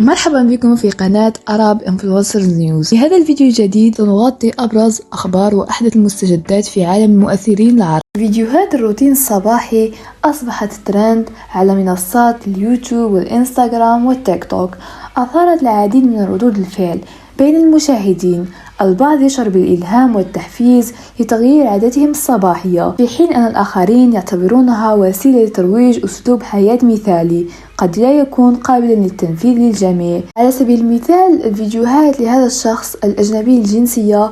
مرحبا بكم في قناة Arab Influencers News. في هذا الفيديو الجديد سنغطي أبرز أخبار وأحدث المستجدات في عالم المؤثرين العرب. فيديوهات الروتين الصباحي أصبحت ترند على منصات اليوتيوب والإنستغرام والتيك توك، أثارت العديد من ردود الفعل بين المشاهدين. البعض يشعر بالإلهام والتحفيز لتغيير عاداتهم الصباحية، في حين أن الآخرين يعتبرونها وسيلة لترويج أسلوب حياة مثالي قد لا يكون قابلا للتنفيذ للجميع. على سبيل المثال، الفيديوهات لهذا الشخص الأجنبي الجنسية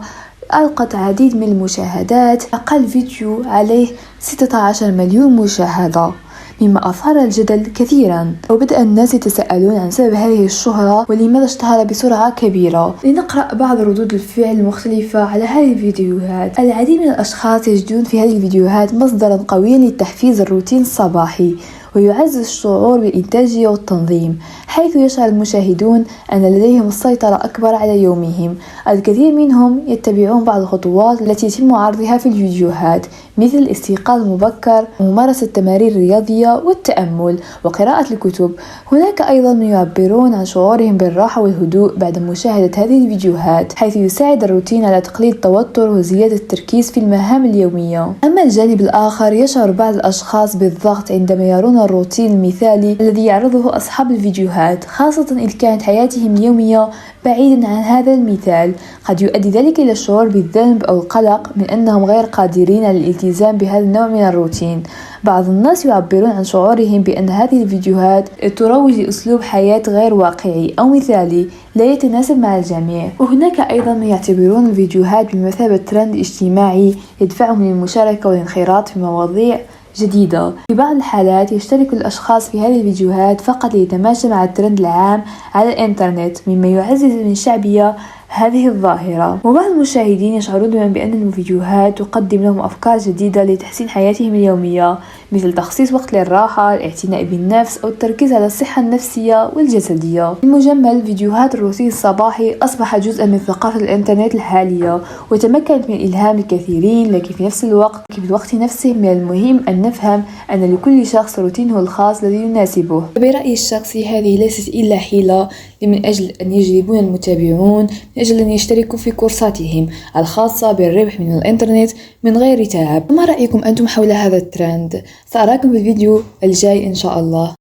ألقت عديد من المشاهدات، أقل فيديو عليه 16 مليون مشاهدة، مما أثار الجدل كثيرا، وبدأ الناس يتساءلون عن سبب هذه الشهرة ولماذا اشتهر بسرعة كبيرة. لنقرأ بعض ردود الفعل المختلفة على هذه الفيديوهات. العديد من الأشخاص يجدون في هذه الفيديوهات مصدرا قويا لتحفيز الروتين الصباحي، ويعزز الشعور بالإنتاجية والتنظيم، حيث يشعر المشاهدون أن لديهم السيطرة أكبر على يومهم. الكثير منهم يتبعون بعض الخطوات التي يتم عرضها في الفيديوهات، مثل الاستيقاظ المبكر وممارسة التمارين الرياضية والتأمل وقراءة الكتب. هناك أيضا من يعبرون عن شعورهم بالراحة والهدوء بعد مشاهدة هذه الفيديوهات، حيث يساعد الروتين على تقليل التوتر وزيادة التركيز في المهام اليومية. أما الجانب الآخر، يشعر بعض الأشخاص بالضغط عندما يرون الروتين المثالي الذي يعرضه أصحاب الفيديوهات، خاصة إذا كانت حياتهم اليومية بعيدا عن هذا المثال. قد يؤدي ذلك إلى الشعور بالذنب أو القلق من أنهم غير قادرين على الالتزام بهذا النوع من الروتين. بعض الناس يعبرون عن شعورهم بأن هذه الفيديوهات تروج لأسلوب حياة غير واقعي أو مثالي لا يتناسب مع الجميع. وهناك أيضا من يعتبرون الفيديوهات بمثابة ترند اجتماعي يدفعهم للمشاركة والانخراط في مواضيع جديدة. في بعض الحالات يشترك الأشخاص في هذه الفيديوهات فقط ليتماشى مع الترند العام على الإنترنت، مما يعزز من شعبية هذه الظاهرة. وبعض المشاهدين يشعرون بأن الفيديوهات تقدم لهم أفكار جديدة لتحسين حياتهم اليومية، مثل تخصيص وقت للراحة، الاعتناء بالنفس، أو التركيز على الصحة النفسية والجسدية. بالمجمل، فيديوهات الروتين الصباحي أصبحت جزءا من ثقافة الإنترنت الحالية، وتمكنت من إلهام الكثيرين، لكن في نفس الوقت نفسه من المهم أن نفهم أن لكل شخص روتينه الخاص الذي يناسبه. برأيي الشخصي، هذه ليست إلا حيلة من أجل أن يجذبون المتابعون، من أجل أن يشتركوا في كورساتهم الخاصة بالربح من الإنترنت من غير تعب. ما رأيكم أنتم حول هذا الترند؟ سأراكم في الفيديو الجاي إن شاء الله.